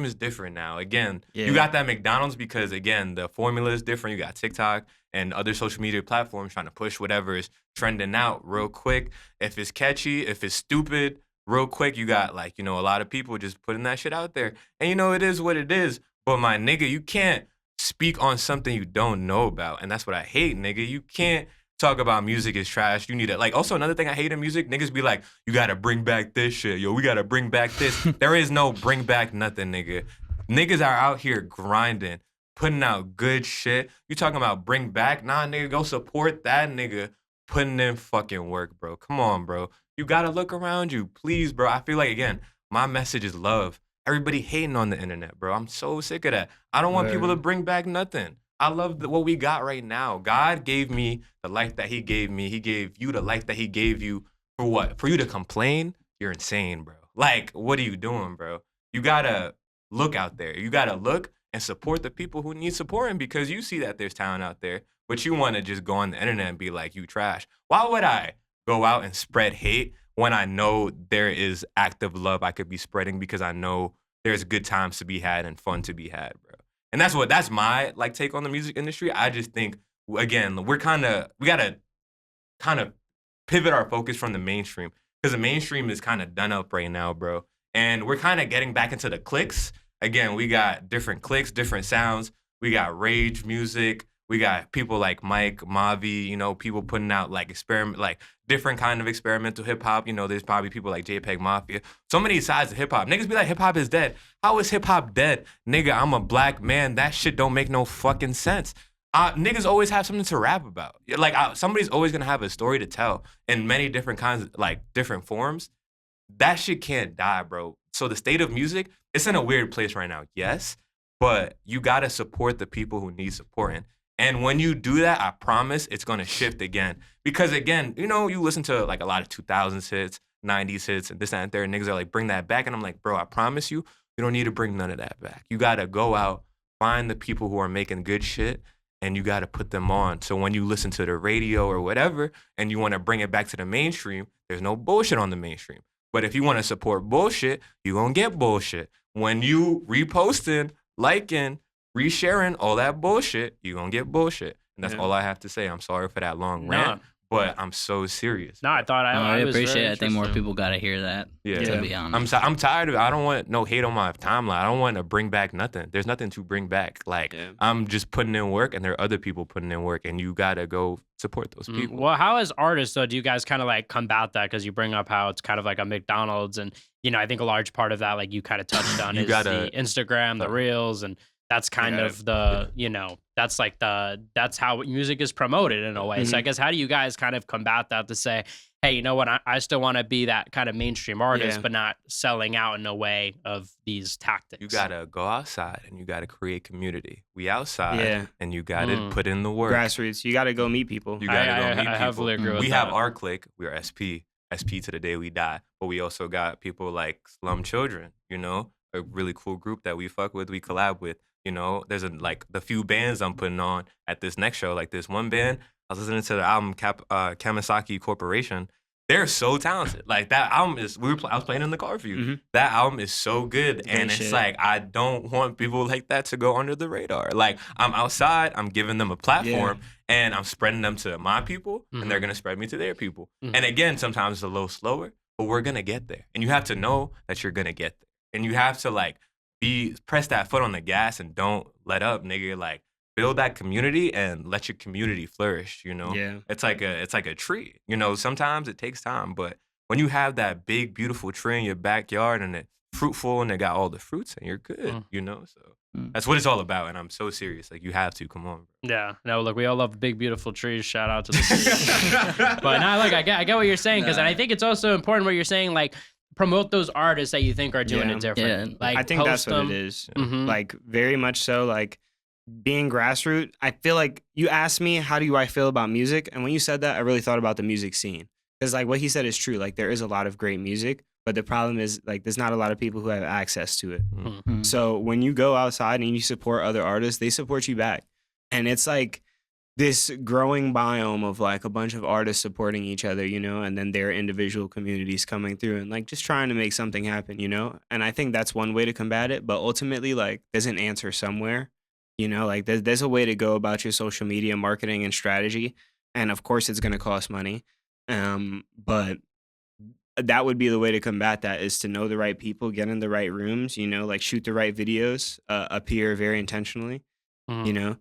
is different now. Again, you got that McDonald's because, again, the formula is different. You got TikTok and other social media platforms trying to push whatever is trending out real quick. If it's catchy, if it's stupid, real quick, you got, like, you know, a lot of people just putting that shit out there. And, you know, it is what it is. But, my nigga, you can't speak on something you don't know about. And that's what I hate, nigga. You can't talk about music is trash. You need to, like, also another thing I hate in music, niggas be like, you gotta bring back this shit. Yo, we gotta bring back this. There is no bring back nothing, nigga. Niggas are out here grinding, putting out good shit. You talking about bring back? Nah, nigga, go support that nigga putting in fucking work, bro. Come on, bro. You gotta look around you, please, bro. I feel like again, my message is love. Everybody hating on the internet, bro. I'm so sick of that. I don't want people to bring back nothing. I love what we got right now. God gave me the life that He gave me. He gave you the life that He gave you. For what? For you to complain? You're insane, bro. Like, what are you doing, bro? You gotta look out there. You gotta look and support the people who need supporting because you see that there's talent out there, but you want to just go on the internet and be like, you trash. Why would I go out and spread hate when I know there is active love I could be spreading because I know there's good times to be had and fun to be had, bro. And that's my like take on the music industry. I just think again, we gotta kind of pivot our focus from the mainstream because the mainstream is kind of done up right now, bro. And we're kind of getting back into the cliques. Again, we got different cliques, different sounds. We got rage music. We got people like Mike, Mavi, you know, people putting out like different kind of experimental hip hop. You know, there's probably people like JPEG Mafia. So many sides of hip hop. Niggas be like, hip hop is dead. How is hip hop dead? Nigga, I'm a black man. That shit don't make no fucking sense. Niggas always have something to rap about. Like, somebody's always gonna have a story to tell in many different kinds, like different forms. That shit can't die, bro. So the state of music, it's in a weird place right now, yes, but you gotta support the people who need supporting. And when you do that, I promise it's gonna shift again. Because again, you know, you listen to like a lot of 2000s hits, 90s hits, and this, that, and third, niggas are like, bring that back. And I'm like, bro, I promise you, you don't need to bring none of that back. You gotta go out, find the people who are making good shit, and you gotta put them on. So when you listen to the radio or whatever, and you wanna bring it back to the mainstream, there's no bullshit on the mainstream. But if you wanna support bullshit, you gonna get bullshit. When you reposting, liking, resharing all that bullshit, you gonna get bullshit. And that's all I have to say. I'm sorry for that long rant, but I'm so serious. No, I thought I was appreciate it. I think more people gotta hear that. Yeah. To be honest. I'm tired of it. I don't want no hate on my timeline. I don't want to bring back nothing. There's nothing to bring back. Like, I'm just putting in work and there are other people putting in work and you gotta go support those people. Well, how as artists though, do you guys kind of like combat that? Because you bring up how it's kind of like a McDonald's and, you know, I think a large part of that, like you kind of touched on is the Instagram, the reels, and that's kind of the, you know, that's like that's how music is promoted in a way. So I guess how do you guys kind of combat that to say, hey, you know what, I still want to be that kind of mainstream artist, but not selling out in a way of these tactics? You got to go outside and you got to create community. We outside and you got to put in the work. Grassroots. You got to go meet people. You got to go meet people. I heavily agree with that. We have our clique. We are SP to the day we die. But we also got people like Slum Children, you know, a really cool group that we fuck with, we collab with. You know, there's the few bands I'm putting on at this next show. Like this one band, I was listening to the album Kamisaki Corporation. They're so talented. Like that album is, I was playing in the car for you. That album is so good. And it's like, I don't want people like that to go under the radar. Like I'm outside, I'm giving them a platform and I'm spreading them to my people and they're going to spread me to their people. And again, sometimes it's a little slower, but we're going to get there. And you have to know that you're going to get there. And you have to like, press that foot on the gas and don't let up, nigga. Like build that community and let your community flourish, you know? Yeah. It's like a tree. You know, sometimes it takes time, but when you have that big, beautiful tree in your backyard and it's fruitful and it got all the fruits and you're good, you know? So that's what it's all about. And I'm so serious. Like you have to, come on, bro. Yeah. No, look, we all love big, beautiful trees. Shout out to the trees. But no, look, I get what you're saying because I think it's also important what you're saying, like, promote those artists that you think are doing it different. Yeah. Like I think that's what it is. Like very much so. Like being grassroots, I feel like you asked me how do I feel about music, and when you said that, I really thought about the music scene because like what he said is true. Like there is a lot of great music, but the problem is like there's not a lot of people who have access to it. So when you go outside and you support other artists, they support you back, and it's like this growing biome of like a bunch of artists supporting each other, you know, and then their individual communities coming through and like just trying to make something happen, you know? And I think that's one way to combat it. But ultimately, like there's an answer somewhere, you know, like there's a way to go about your social media marketing and strategy. And of course, it's going to cost money. But that would be the way to combat that is to know the right people, get in the right rooms, you know, like shoot the right videos, appear very intentionally, you know?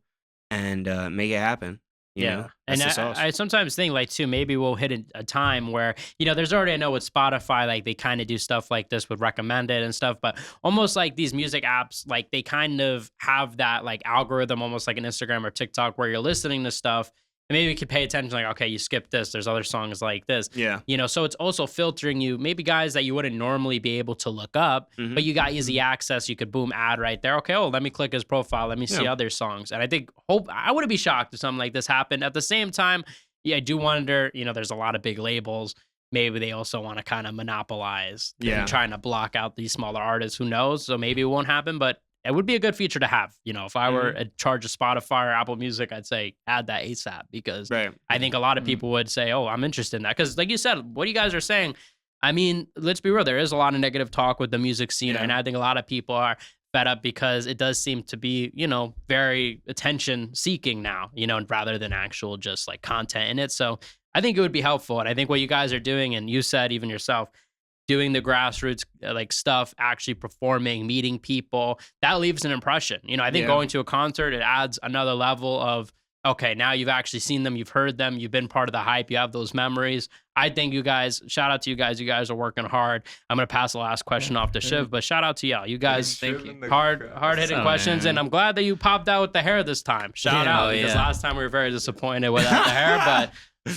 And make it happen. You know? And I sometimes think like too, maybe we'll hit a time where, you know, there's already, I know with Spotify, like they kind of do stuff like this with recommended and stuff, but almost like these music apps, like they kind of have that like algorithm, almost like an Instagram or TikTok where you're listening to stuff maybe we could pay attention, like, okay, you skipped this. There's other songs like this. Yeah. You know, so it's also filtering you, maybe guys that you wouldn't normally be able to look up, but you got easy access. You could boom ad right there. Okay, let me click his profile. Let me see other songs. And I think, I wouldn't be shocked if something like this happened. At the same time, I do wonder, there's a lot of big labels. Maybe they also want to kind of monopolize and trying to block out these smaller artists. Who knows? So maybe it won't happen, but it would be a good feature to have. If I were in charge of Spotify or Apple Music, I'd say add that ASAP, because I think a lot of people would say, oh, I'm interested in that. Because like you said, what you guys are saying, I mean, let's be real. There is a lot of negative talk with the music scene. And I think a lot of people are fed up because it does seem to be, very attention seeking now, rather than actual just like content in it. So I think it would be helpful. And I think what you guys are doing, and you said even yourself, doing the grassroots like stuff, actually performing, meeting people, that leaves an impression. I think going to a concert, it adds another level of, okay, now you've actually seen them, you've heard them, you've been part of the hype, you have those memories. I think you guys, shout out to you guys are working hard. I'm going to pass the last question off to Chiv, but shout out to y'all. You guys, thank you. Hard-hitting questions, and I'm glad that you popped out with the hair this time. Shout out, because last time we were very disappointed without the hair, but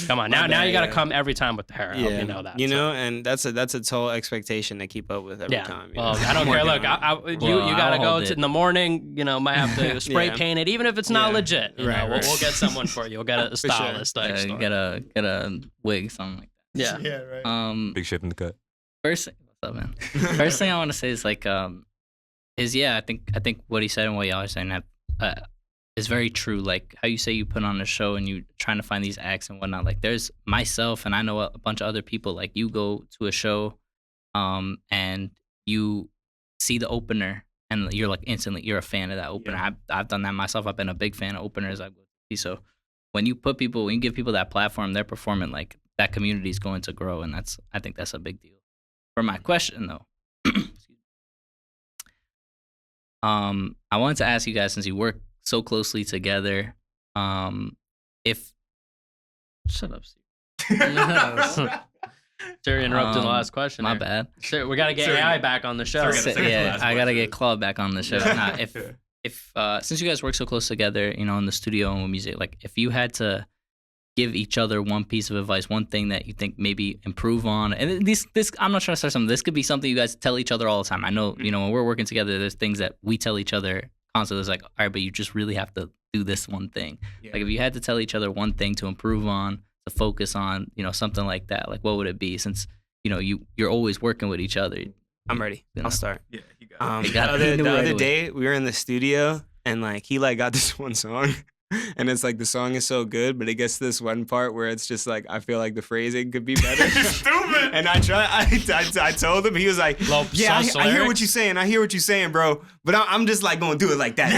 come on, now you got to come every time with the hair. I hope you know that. And that's a tall expectation to keep up with every time. Well, I don't care. Look, you got to go in the morning. Might have to spray paint it, even if it's not legit. We'll get someone for you. We'll get a stylist. You get a wig, something like that. Yeah, right. Big Shiv in the cut. What's up, man? First thing I want to say is I think what he said and what y'all are saying is very true. Like how you say you put on a show and you trying to find these acts and whatnot. Like there's myself and I know a bunch of other people. Like you go to a show, and you see the opener and you're like instantly you're a fan of that opener. Yeah. I've done that myself. I've been a big fan of openers. So when you give people that platform, they're performing, like that community is going to grow, and I think that's a big deal. For my question though, I wanted to ask you guys, since you work so closely together, if shut up, Steve. Terry interrupted the last question. My bad. Sure, we gotta get AI back on the show. I gotta get Claude back on the show. Now, if since you guys work so close together, in the studio and with music, like if you had to give each other one piece of advice, one thing that you think maybe improve on, and this I'm not trying to start something. This could be something you guys tell each other all the time. I know, when we're working together, there's things that we tell each other constantly. It's like, all right, but you just really have to do this one thing. Yeah. Like if you had to tell each other one thing to improve on, to focus on, something like that, like what would it be? Since you're always working with each other. I'm ready. I'll start. Yeah, you got it. The other day we were in the studio and he got this one song. And it's like the song is so good, but it gets to this one part where it's just like I feel like the phrasing could be better. Stupid. And I told him, he was like, "Yeah, I hear what you're saying. I hear what you're saying, bro. But I'm just like gonna do it like that."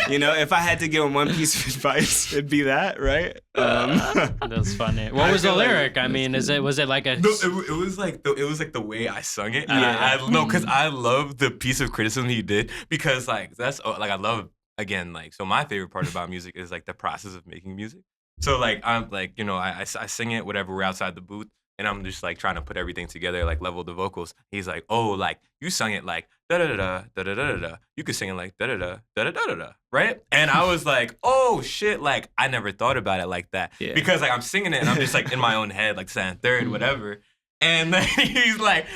If I had to give him one piece of advice, it'd be that, right? That's funny. What was the lyric? I mean, was it like a? No, it was like the way I sung it. Because I love the piece of criticism he did, because that's I love. Again, so my favorite part about music is the process of making music. So I'm I sing it, whatever, we're outside the booth, and I'm just trying to put everything together, level the vocals. He's like, oh, you sung it da da da da da da da da. You could sing it da da da da da da da, right? And I was like, oh shit, I never thought about it like that, because I'm singing it and I'm just in my own head, second, third, whatever. And then he's like,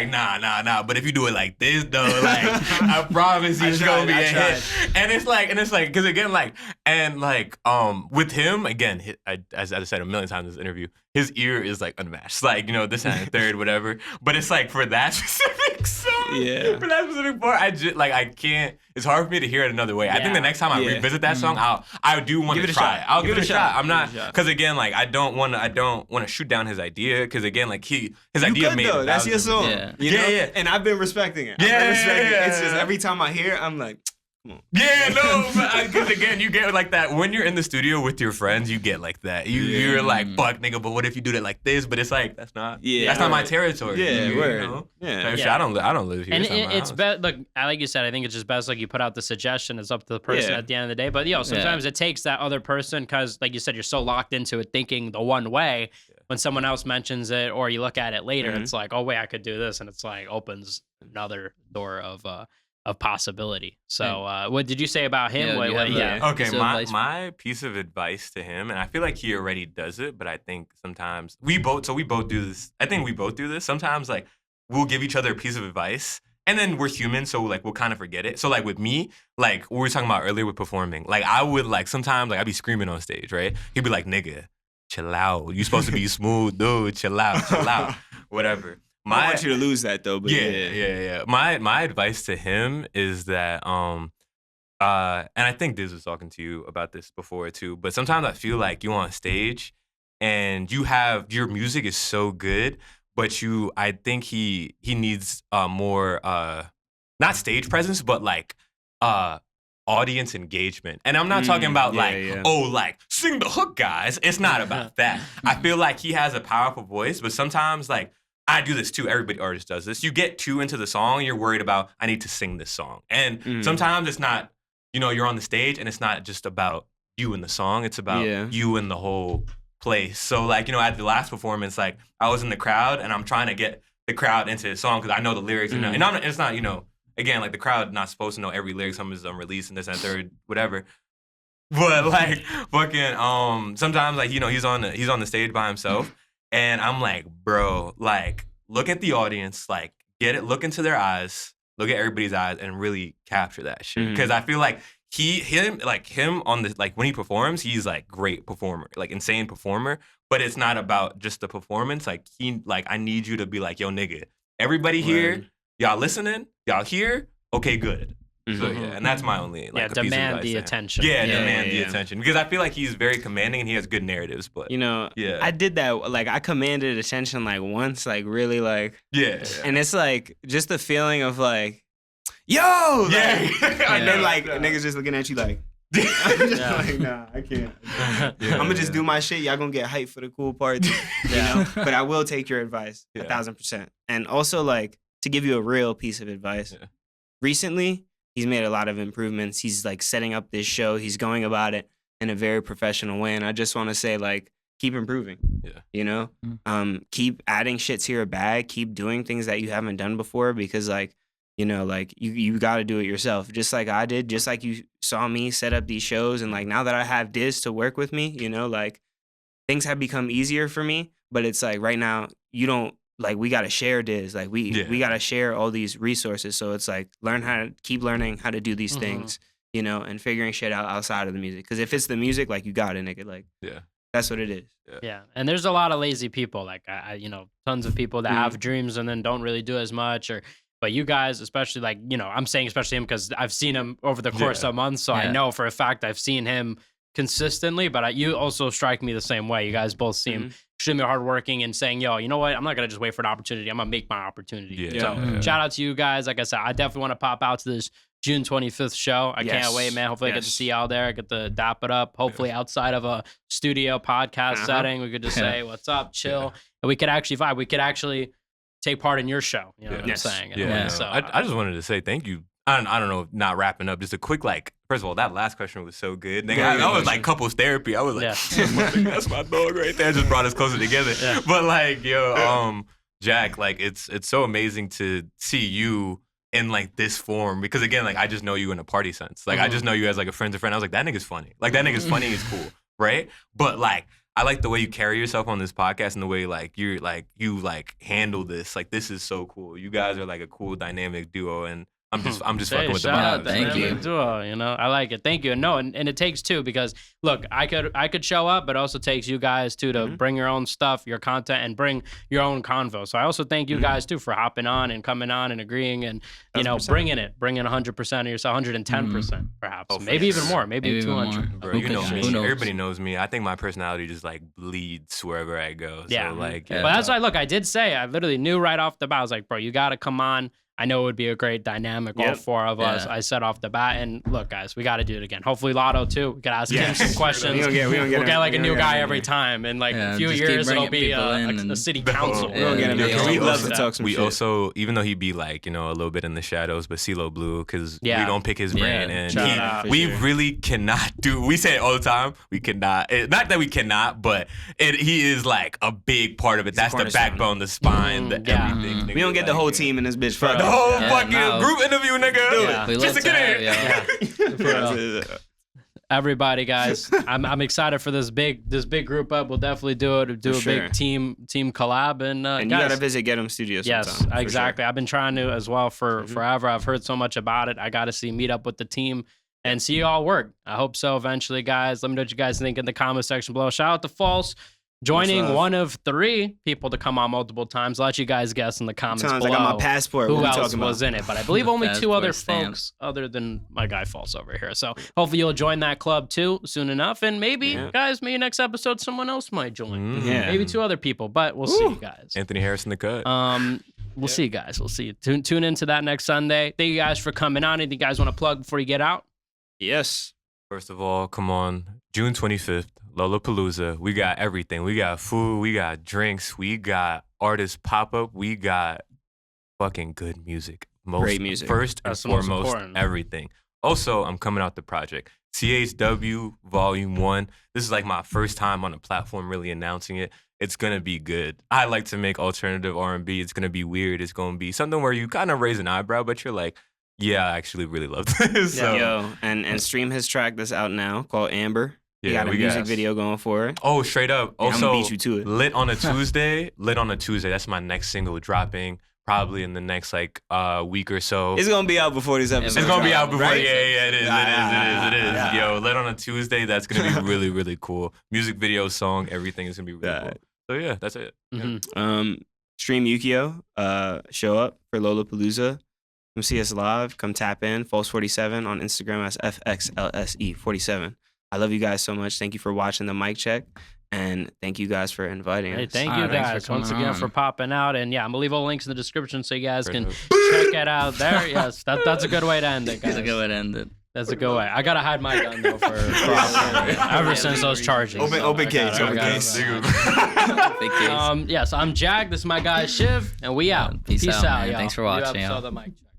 nah. But if you do it like this, though, I promise you, it's gonna be a hit. And it's because again, with him, again, as I said a million times in this interview, his ear is unmatched. This and third, whatever. But it's for that specific song, for that specific part, I can't. It's hard for me to hear it another way. Yeah. I think the next time I revisit that song, I do want to try it. I'll give it a shot. I'm not, because again, I don't want to shoot down his idea, because again, his idea made it. That's your song. Yeah. Yeah. And I've been respecting it. It's just every time I hear it, I'm like, come on. Yeah, no, because again, you get that when you're in the studio with your friends, you get that. You're fuck, nigga, but what if you do it like this? But it's that's not my territory. Yeah, word. I don't live here. And it's best. Look, like you said, I think it's just best you put out the suggestion. It's up to the person at the end of the day. But sometimes it takes that other person, because like you said, you're so locked into it, thinking the one way. When someone else mentions it, or you look at it later, it's like, oh wait, I could do this, and it's opens another door of of possibility. So what did you say about him? Okay, piece of advice? my piece of advice to him, and I feel like he already does it, but I think sometimes we both do this. I think we both do this. Sometimes like we'll give each other a piece of advice, and then we're human, so like we'll kind of forget it. So like with me, like what we were talking about earlier with performing, like I would like sometimes like I'd be screaming on stage, right? He'd be like, "Nigga, chill out. You supposed to be smooth, dude. Chill out, whatever." I want you to lose that though, but yeah. My advice to him is that and I think Diz was talking to you about this before too, but sometimes I feel like you on stage and your music is so good, but I think he needs more not stage presence, but like audience engagement. And I'm not talking about like sing the hook, guys. It's not about that. I feel like he has a powerful voice, but sometimes like I do this too. Everybody artist does this. You get too into the song, you're worried about I need to sing this song. And sometimes it's not, you're on the stage and it's not just about you and the song. It's about you and the whole place. So like, at the last performance, like I was in the crowd and I'm trying to get the crowd into the song because I know the lyrics. And it's not, again, like the crowd not supposed to know every lyric. Some is unreleased and this and third, whatever. But like fucking sometimes like, he's on the stage by himself. And I'm like, bro, like, look at the audience, like, get it, look into their eyes, look at everybody's eyes, and really capture that shit. Because I feel like him on the, like, when he performs, he's like great performer, like insane performer. But it's not about just the performance. Like I need you to be like, yo, nigga, everybody here, y'all listening, y'all here, okay, good. So and that's my only like demand the attention. Demand the attention because I feel like he's very commanding and he has good narratives. But I did that. Like I commanded attention like once, like really like and it's like just the feeling of like, yo, and then like niggas just looking at you like. I'm just like, nah, I can't. I'm gonna just do my shit. Y'all gonna get hyped for the cool parts, you know. But I will take your advice 1,000%. And also like to give you a real piece of advice. Recently, he's made a lot of improvements. He's like setting up this show. He's going about it in a very professional way. And I just want to say like, keep improving. Keep adding shit to your bag. Keep doing things that you haven't done before because like, like you got to do it yourself. Just like I did, just like you saw me set up these shows. And like now that I have Diz to work with me, like things have become easier for me. But it's like right now, you don't, like we gotta share Diz, like we gotta share all these resources. So it's like keep learning how to do these things, and figuring shit out outside of the music. Because if it's the music, like you got it, nigga. Like that's what it is. Yeah, and there's a lot of lazy people, like tons of people that have dreams and then don't really do as much. But you guys, especially like I'm saying especially him because I've seen him over the course of months, so I know for a fact I've seen him consistently. But you also strike me the same way. You guys both seem extremely hardworking and saying, yo, you know what? I'm not going to just wait for an opportunity. I'm going to make my opportunity. Shout out to you guys. Like I said, I definitely want to pop out to this June 25th show. I can't wait, man. Hopefully I get to see y'all there. I get to dap it up. Hopefully outside of a studio podcast setting, we could just say, what's up, chill. And we could actually vibe. We could actually take part in your show. You know what I'm saying? So I just wanted to say thank you. I don't know, not wrapping up, just a quick, like, first of all, that last question was so good. I was like couples therapy. I was like, that's my dog right there. Just brought us closer together. But like, yo, Jack, like, it's so amazing to see you in like this form because again, like I just know you in a party sense. Like I just know you as like a friend's friend. I was like, that nigga's funny. Like that nigga's funny is cool, right? But like, I like the way you carry yourself on this podcast and the way like you handle this. Like this is so cool. You guys are like a cool dynamic duo and I'm just fucking with the vibes. Thank you. Duo, I like it. Thank you. No, and it takes two because look, I could show up, but it also takes you guys too to bring your own stuff, your content, and bring your own convo. So I also thank you guys too for hopping on and coming on and agreeing and bringing 100% of yourself, 110% perhaps, maybe even more, maybe 200. Bro, you know me. Everybody knows me. I think my personality just like bleeds wherever I go. So like, but that's why. Look, I did say I literally knew right off the bat. I was like, bro, you got to come on. I know it would be a great dynamic, all four of us. I said off the bat, and look, guys, we got to do it again. Hopefully, Lotto too. We could ask him some questions. We'll get like a new guy every time. In like a few years, it'll be a city council. We'll get him. We'd love to talk some shit. We also, even though he'd be like, a little bit in the shadows, but CeeLo Blue, because we don't pick his brain, and we really cannot do. We say it all the time. We cannot. Not that we cannot, but he is like a big part of it. That's the backbone, the spine, the everything. We don't get the whole team in this bitch. whole Yeah, fucking no. group interview, nigga. Yeah, we Just love to get that, in. yeah. For real. Everybody, guys, I'm excited for this big group up. We'll definitely do it. Do For a sure. big team collab, and And guys, you gotta visit Get 'em Studio sometime. yes, for exactly. sure. I've been trying to as well for Mhm. forever. I've heard so much about it. I got to meet up with the team and see you all work. I hope so eventually, guys. Let me know what you guys think in the comment section below. Shout out to False. Joining love. one of 3 people to come on multiple times. Let you guys guess in the comments Sometimes below. I got my passport. Who What we else talking was about? in it? But I believe only 2 Passport other stamp. folks other than my guy False over here. So hopefully you'll join that club too soon enough. And maybe, Yeah. guys, maybe next episode someone else might join. Yeah. Maybe 2 other people, but we'll see, guys. Anthony Harris in the cut. We'll see, guys. We'll see. Tune into that next Sunday. Thank you guys for coming on. Anything you guys want to plug before you get out? Yes. First of all, come on, June 25th, Lola Palooza. We got everything. We got food. We got drinks. We got artist pop up. We got fucking good music. Great music. First and That's the most foremost, important. everything. Also, I'm coming out the project. CHW Volume 1. This is like my first time on the platform really announcing it. It's gonna be good. I like to make alternative R&B. It's gonna be weird. It's gonna be something where you kind of raise an eyebrow, but you're like, yeah, I actually really love this. So, Yo, and Stream his track that's out now called Amber. He yeah, got a we music got video going for it. Oh, straight up. Yeah, I'm Also, gonna beat you to it. Lit on a Tuesday. Lit on a Tuesday. That's my next single dropping probably in the next like week or so. It's gonna be out before this episode. It's gonna be out before. Right? Yeah, it is. It is. Yeah. Yo, Lit on a Tuesday. That's gonna be really, really cool. Music video, song, everything is gonna be really Yeah. cool. So yeah, that's it. Yeah. Mhm. Stream UKYO. Show up for Lola Palooza. Come see us live. Come tap in. False47 on Instagram as FXLSE47. I love you guys so much. Thank you for watching the mic check. And thank you guys for inviting Hey, us. thank All you right, thanks guys for once coming again on. for popping out. And yeah, I'm gonna leave all the links in the description so you guys can Right. check it out there. Yes, that's a good way to end it, guys. That's a good way to end it. That's a good way. I gotta hide my gun though for ever since those charges. Open- open case, I open gotta- case. Big case. Yes, I'm Jack. This is my guy Chiv, and we out. Peace out, man. y'all. Thanks for New watching, episode y'all. of the Mic Check.